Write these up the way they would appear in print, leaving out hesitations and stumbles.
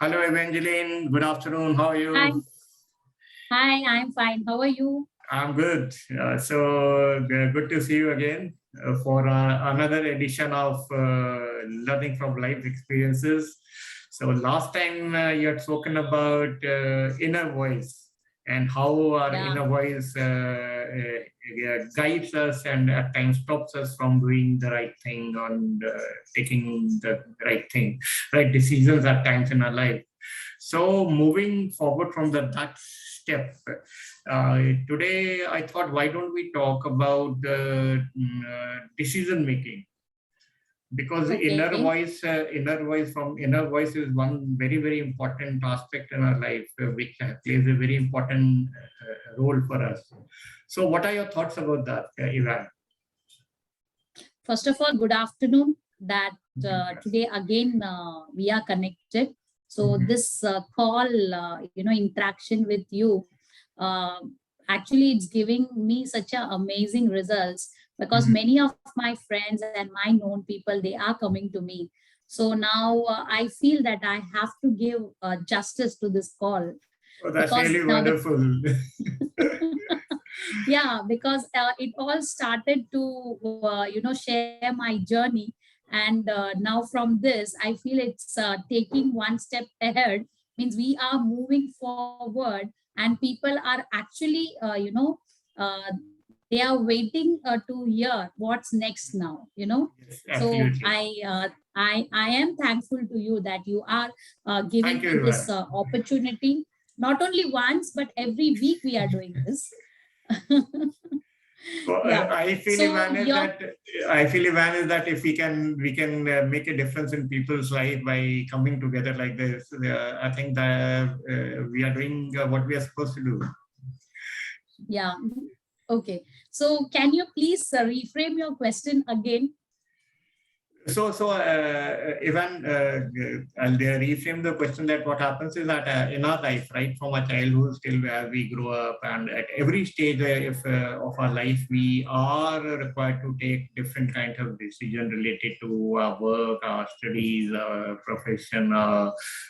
Hello, Evangelin. Good afternoon. How are you? Hi, hi, I'm fine. How are you? I'm good. Good to see you again for another edition of Learning from Life Experiences. So last time you had spoken about inner voice and how our Yeah, inner voice guides us and at times stops us from doing the right thing and taking the right decisions at times in our life. So moving forward from that step, today I thought, why don't we talk about the decision making? Because okay. inner voice is one very important aspect in our life, which plays a very important role for us. So, what are your thoughts about that, Ivan? First of all, good afternoon. That today again we are connected. So this call, interaction with you, uh, actually it's giving me such a amazing results because many of my friends and my known people, they are coming to me. So now I feel that I have to give justice to this call Oh, that's because really now the wonderful. yeah, because it all started to share my journey, and now from this I feel it's taking one step ahead, means we are moving forward, and people are actually they are waiting to hear what's next now. Yes, So absolutely. I am thankful to you that you are Thank giving you, me this Ivan. opportunity, not only once but every week we are doing this. So Yeah. I feel, So Ivan, is your that if we can make a difference in people's life by coming together like this, I think that we are doing what we are supposed to do. yeah. Okay. So can you please reframe your question again? Ivan, I'll reframe the question that what happens is that in our life, right, from our childhood till where we grow up, and at every stage of our life, we are required to take different kinds of decision related to our work, our studies, our profession,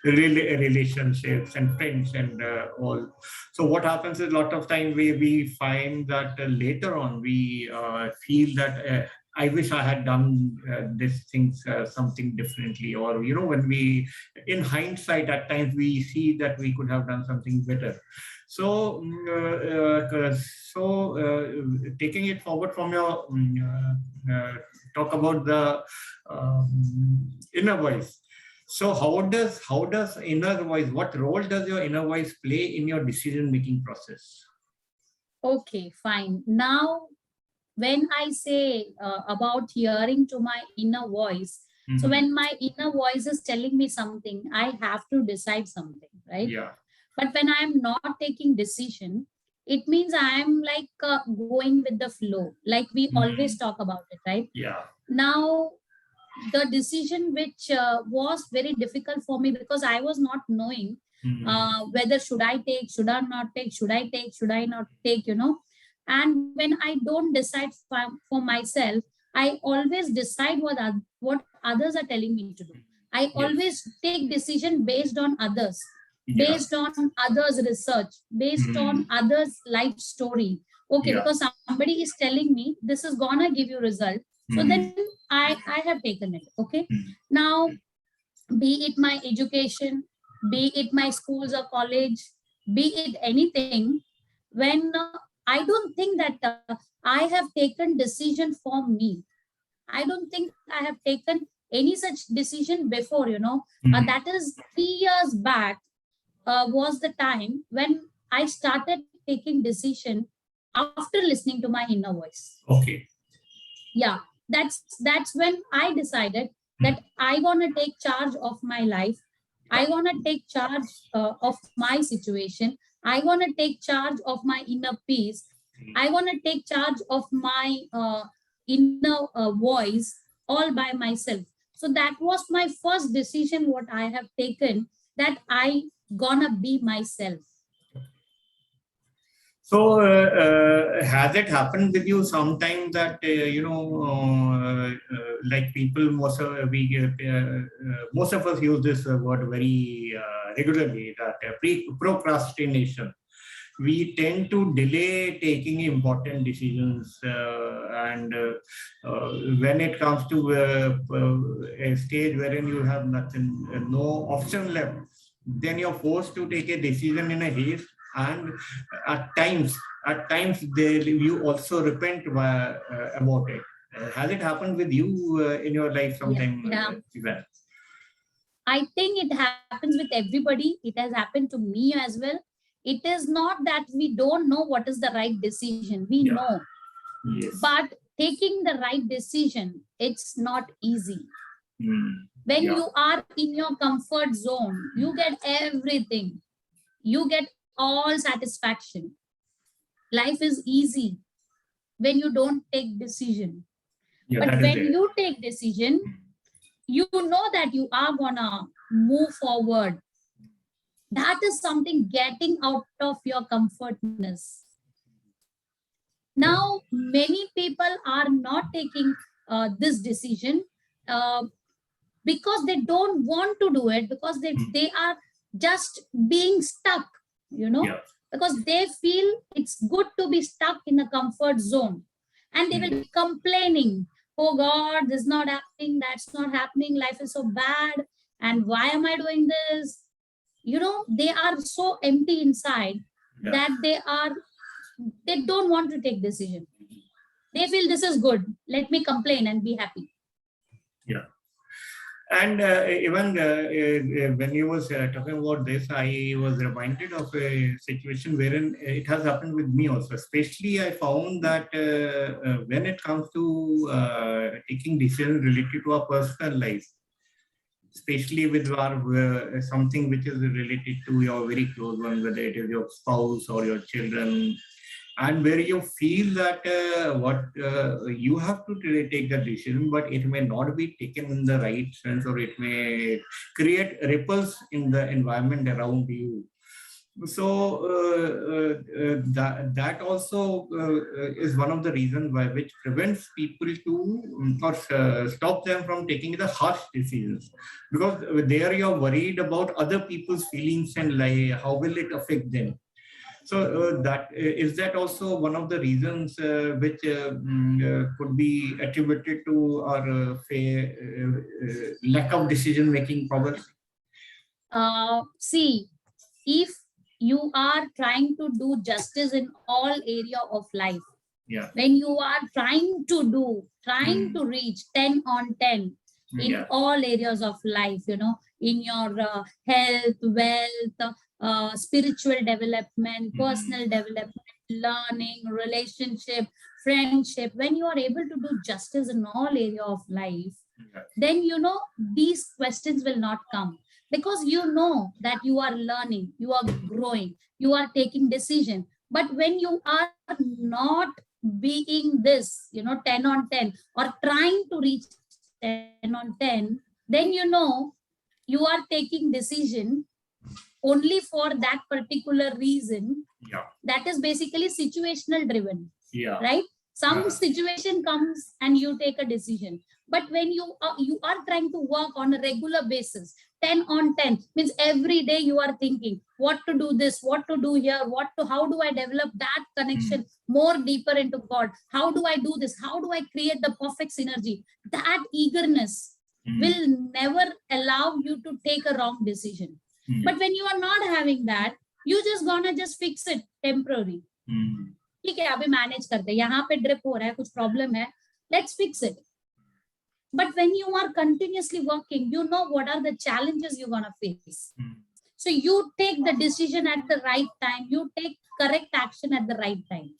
relationships, and friends, and all. So what happens is a lot of time we find that later on we feel that. I wish I had done this things something differently, or when we, in hindsight, at times we see that we could have done something better. So, taking it forward from your talk about the inner voice. So, how does inner voice? What role does your inner voice play in your decision making process? Okay, fine. Now, when I say about hearing to my inner voice, so Mhm. when my inner voice is telling me something, I have to decide something, right? Yeah. But when I'm not taking decision, it means I'm like going with the flow, like we always Mhm. talk about it, right? Yeah. Now, the decision which was very difficult for me because I was not knowing Mhm. whether should I take, should I not take, should I take, should I not take. And when I don't decide for myself, I always decide what others are telling me to do. I Yes. always take decision based on others, Yeah. based on others research, based on Hmm. others life story. Okay, Yeah. because somebody is telling me this is gonna give you result, so then Hmm. I have taken it. Okay. Hmm. Now, be it my education, be it my schools or college, be it anything, when I don't think that I have taken decision for me. I don't think I have taken any such decision before. Hmm. That is 3 years back, was the time when I started taking decision after listening to my inner voice. Okay. Yeah, that's when I decided Hmm. that I want to take charge of my life. I Yeah. want to take charge of my situation. I want to take charge of my inner peace. I want to take charge of my inner voice all by myself. So that was my first decision what I have taken, that I gonna be myself. So, has it happened with you sometime that like people most of us use this word very regularly, that procrastination. We tend to delay taking important decisions, and when it comes to a stage wherein you have nothing, no option left, then you're forced to take a decision in a haste, and at times, you also repent about it. Has it happened with you in your life sometime, Ivan? I think it happens with everybody. It has happened to me as well. It is not that we don't know what is the right decision. We know. Yes. But taking the right decision, it's not easy. When you are in your comfort zone, you get everything. You get all satisfaction. Life is easy when you don't take decision. But when you take decision, you know that you are gonna move forward. That is something getting out of your comfortness. Now, many people are not taking this decision because they don't want to do it, because they are just being stuck, because they feel it's good to be stuck in a comfort zone, and they will be complaining, oh God, this is not happening, that's not happening, life is so bad, and why am I doing this? They are so empty inside that they don't want to take decision. They feel this is good, let me complain and be happy. Yeah. And even when you was talking about this, I was reminded of a situation wherein it has happened with me also. Especially, I found that when it comes to taking decisions related to our personal life, especially with our something which is related to your very close one, whether it is your spouse or your children, and where you feel that you have to take the decision, but it may not be taken in the right sense, or it may create ripples in the environment around you. So that also is one of the reasons which prevents people to or stop them from taking the harsh decisions, because there you're worried about other people's feelings and like how will it affect them. So that is that also one of the reasons which could be attributed to our lack of decision making problems. See, if you are trying to do justice in all area of life, when you are trying to reach 10 on 10 in all areas of life, in your health, wealth, spiritual development, personal development, learning, relationship, friendship, when you are able to do justice in all area of life, then these questions will not come, because you know that you are learning, you are growing, you are taking decision. But when you are not being this 10 on 10 or trying to reach 10 on 10, then you are taking decision only for that particular reason. That is basically situational driven. Right? Some situation comes and you take a decision. But when you are trying to work on a regular basis, 10 on 10 means every day you are thinking what to do this, what to do here, how do I develop that connection more deeper into God? How do I do this? How do I create the perfect synergy? That eagerness will never allow you to take a wrong decision. But when you are not having that, you just fix it temporary. ठीक है, अभी manage करते हैं, यहाँ पे drip हो रहा है, कुछ प्रॉब्लम है, let's fix it. But when you are continuously working, you know what are the challenges you're gonna face. So you take the decision at the right time, you take correct action at the right time.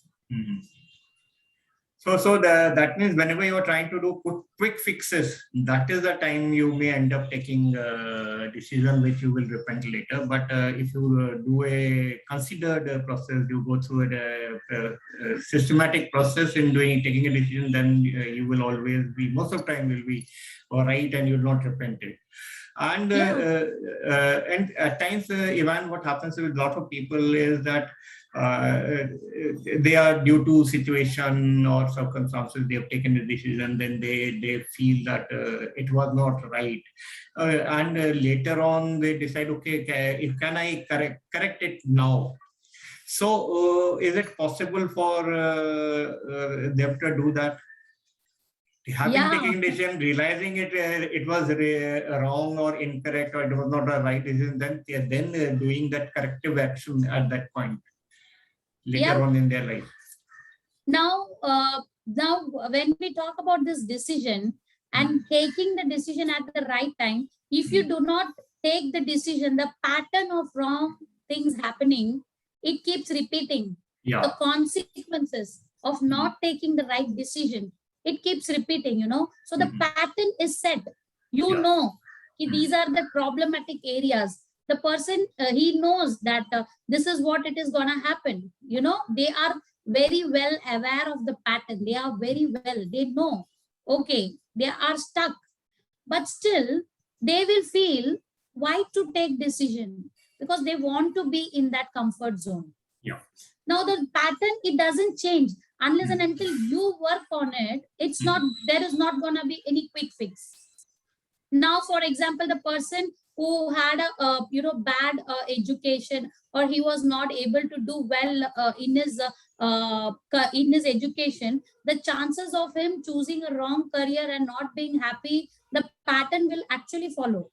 So that means whenever you are trying to do quick fixes, that is the time you may end up taking a decision which you will repent later. But if you do a considered process, you go through a systematic process in taking a decision, then you will always be, most of the time will be all right, and you will not repent it. And and at times, Ivan, what happens with a lot of people is that they are due to situation or circumstances, they have taken a decision, then they feel that it was not right. And later on they decide, okay, if can I correct it now? So is it possible for them to do that? Having taken decision, realizing it was wrong or incorrect, or it was not a right decision, then doing that corrective action at that point later on in their life. Now, when we talk about this decision and taking the decision at the right time, if you do not take the decision, the pattern of wrong things happening, it keeps repeating. The consequences of not taking the right decision, it keeps repeating, So the pattern is set. These are the problematic areas. The person, he knows that this is what it is going to happen. They are very well aware of the pattern. They are very well. They know, okay, they are stuck. But still, they will feel why to take decision, because they want to be in that comfort zone. Now the pattern, it doesn't change unless and until you work on it. It's not, there is not going to be any quick fix. Now, for example, the person who had a bad education, or he was not able to do well in his education, the chances of him choosing a wrong career and not being happy, the pattern will actually follow.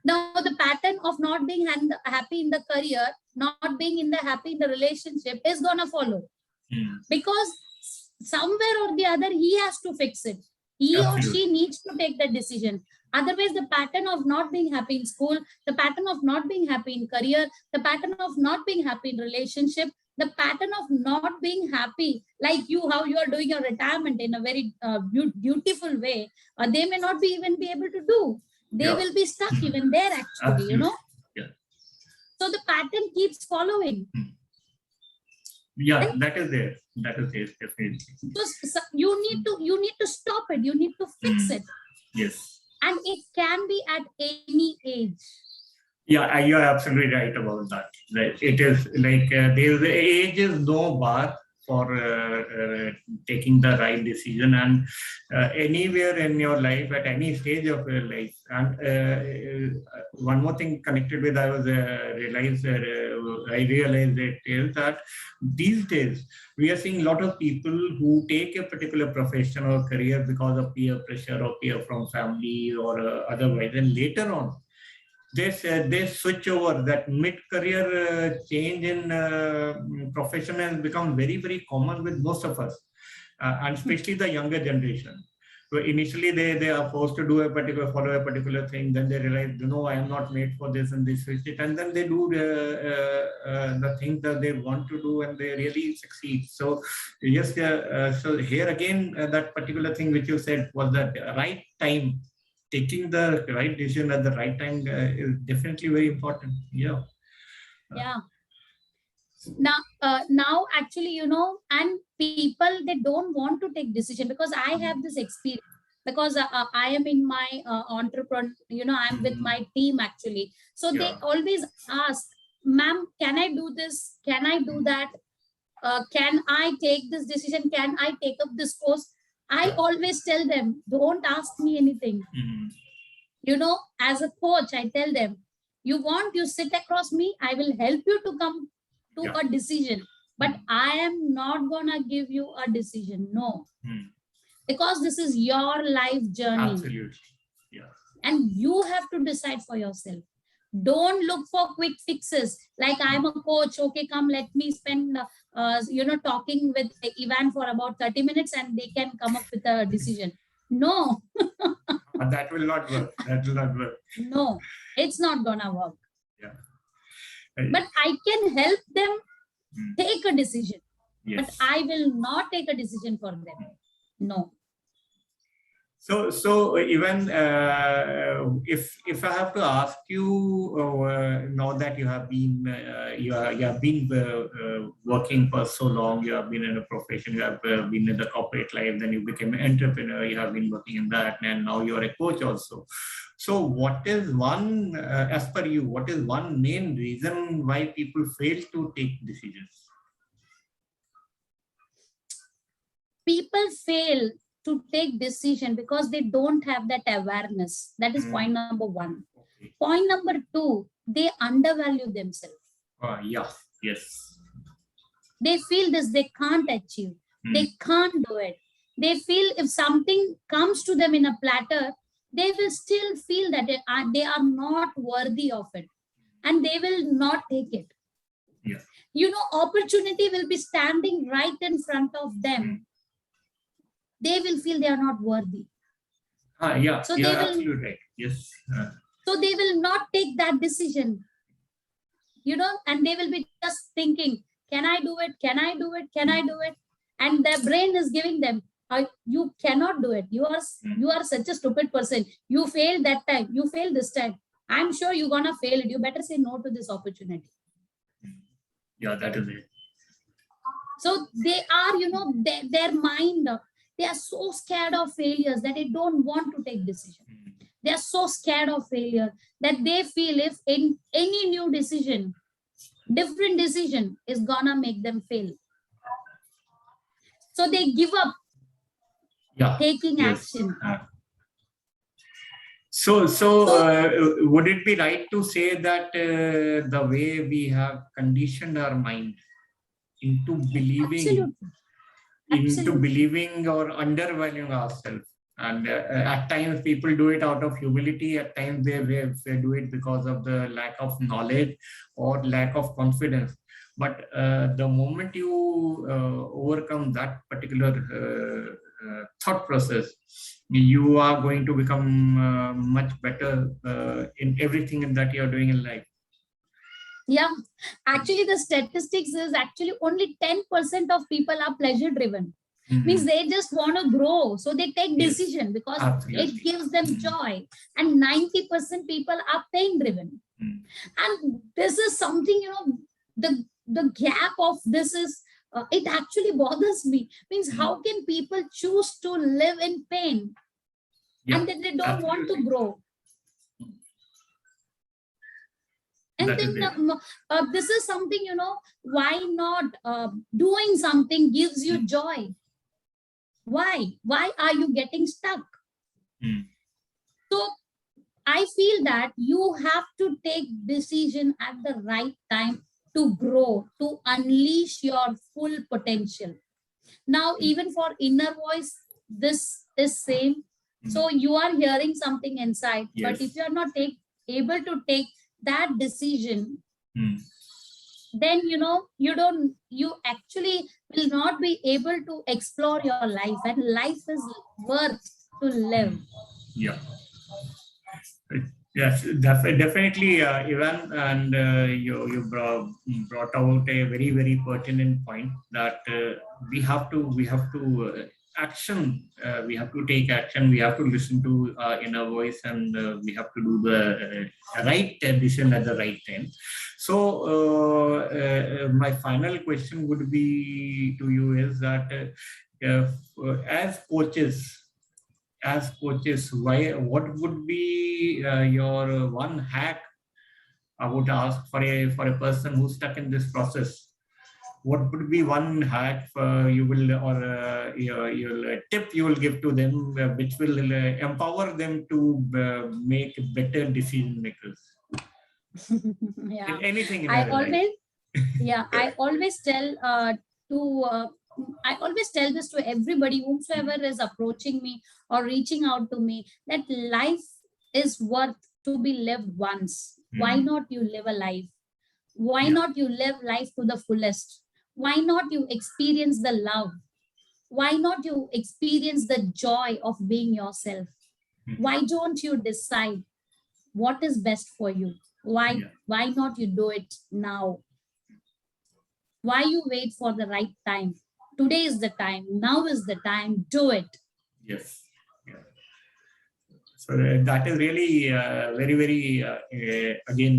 Now the pattern of not being happy in the career, not being happy in the relationship is gonna follow, because somewhere or the other he has to fix it. He or she needs to take that decision. Otherwise, the pattern of not being happy in school, the pattern of not being happy in career, the pattern of not being happy in relationship, the pattern of not being happy, like how you are doing your retirement in a very beautiful way, they may not even be able to do. They will be stuck even there, actually, So the pattern keeps following. That is there. That is there, definitely. So you need to stop it. You need to fix it. Yes. And it can be at any age. Yeah, you are absolutely right about that. It is like age is no bar for taking the right decision, and anywhere in your life, at any stage of your life. And one more thing connected with, I realized it is that these days we are seeing a lot of people who take a particular profession or career because of peer pressure or peer from family or otherwise, and later on they switch over. That mid-career change in profession has become very, very common with most of us, and especially the younger generation. So initially they are forced to follow a particular thing. Then they realize, no, I am not made for this, and they switch it. And then they do the thing that they want to do, and they really succeed. So yes, so here again, that particular thing which you said was that right time. Taking the right decision at the right time is definitely very important. Yeah. Now, actually, and people, they don't want to take decision, because I have this experience, because I am in my entrepreneur, I'm with my team, actually. So they always ask, ma'am, can I do this? Can I do that? Can I take this decision? Can I take up this course? I always tell them, don't ask me anything. As a coach, I tell them, you sit across me, I will help you to come to a decision, but I am not gonna give you a decision. No. Because this is your life journey. Absolutely. Yeah. And you have to decide for yourself. Don't look for quick fixes. Like, I'm a coach, okay, come, let me spend talking with Ivan for about 30 minutes and they can come up with a decision. No. That will not work. That will not work. No, it's not gonna work. Yeah. But I can help them take a decision. Yes. But I will not take a decision for them. No. So even if I have to ask you, now that you have been working for so long, you have been in a profession, you have been in the corporate life, then you became an entrepreneur, you have been working in that, and now you are a coach also. So what is one, as per you, what is one main reason why people fail to take decisions? People fail to take decision because they don't have that awareness. That is point number one. Okay. Point number two, they undervalue themselves. Yeah, yes. They feel this, they can't achieve. They can't do it. They feel if something comes to them in a platter, they will still feel that they are not worthy of it, and they will not take it. Yeah. You know, opportunity will be standing right in front of them. They will feel they are not worthy. Yeah, so you're they will, absolutely right. Yes. So they will not take that decision, you know, and they will be just thinking, can I do it? Can I do it? Can I do it? And their brain is giving them, you cannot do it. You are such a stupid person. You failed that time. You failed this time. I'm sure you're gonna fail it. You better say no to this opportunity. Yeah, that is it. So they are, you know, their mind, they are so scared of failures that they don't want to take decision. They are so scared of failure that they feel if in any new decision, different decision is gonna make them fail. So they give up taking action. So would it be right to say that the way we have conditioned our mind into believing, believing or undervaluing ourselves, and at times people do it out of humility, at times they do it because of the lack of knowledge or lack of confidence. But the moment you overcome that particular thought process, you are going to become much better in everything that you are doing in life. Yeah, actually the statistics is actually only 10% of people are pleasure driven. Means they just want to grow, so they take decision because it gives them joy. And 90% people are pain driven. And this is something, you know, the gap of this is it actually bothers me. Means how can people choose to live in pain and then they don't want to grow? And then this is something, you know, why not doing something gives you joy? Why are you getting stuck? So I feel that you have to take decision at the right time to grow, to unleash your full potential. Now, even for inner voice, this is same. So you are hearing something inside, but if you are not able to take that decision, then you actually will not be able to explore your life, and life is worth to live. Yeah. Yes, definitely, Ivan, and you brought out a very, very pertinent point that we have to action. We have to take action. We have to listen to inner voice, and we have to do the right decision at the right time. So, my final question would be to you is that as coaches. What would be your one hack? I would ask for a person who's stuck in this process. What would be one hack you will, or your tip you will give to them, which will empower them to make better decision makers? Yeah, Anything in I their life. I always tell I always tell this to everybody, whomsoever is approaching me or reaching out to me, that life is worth to be lived once. Why not you live a life? Why not you live life to the fullest? Why not you experience the love? Why not you experience the joy of being yourself? Why don't you decide what is best for you? Why not you do it now? Why you wait for the right time? Today is the time. Now is the time. Do it. Yes. Yeah. So that is really very, very, again,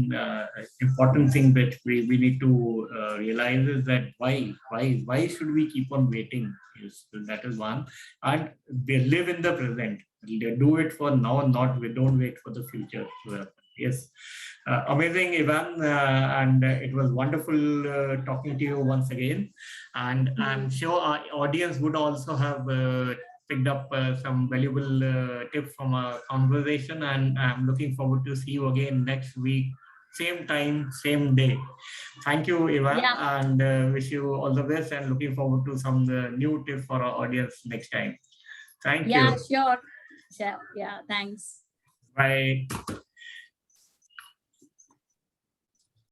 important thing that we need to realize is that why should we keep on waiting? Yes, that is one. And they live in the present. They do it for now, not we don't wait for the future to happen. Yes, amazing, Ivan, and it was wonderful talking to you once again. And I'm sure our audience would also have picked up some valuable tips from our conversation, and I'm looking forward to see you again next week, same time, same day. Thank you, Ivan, Yeah, and wish you all the best, and looking forward to some new tips for our audience next time. Thank yeah, you. sure. Sure. Yeah, thanks. Bye.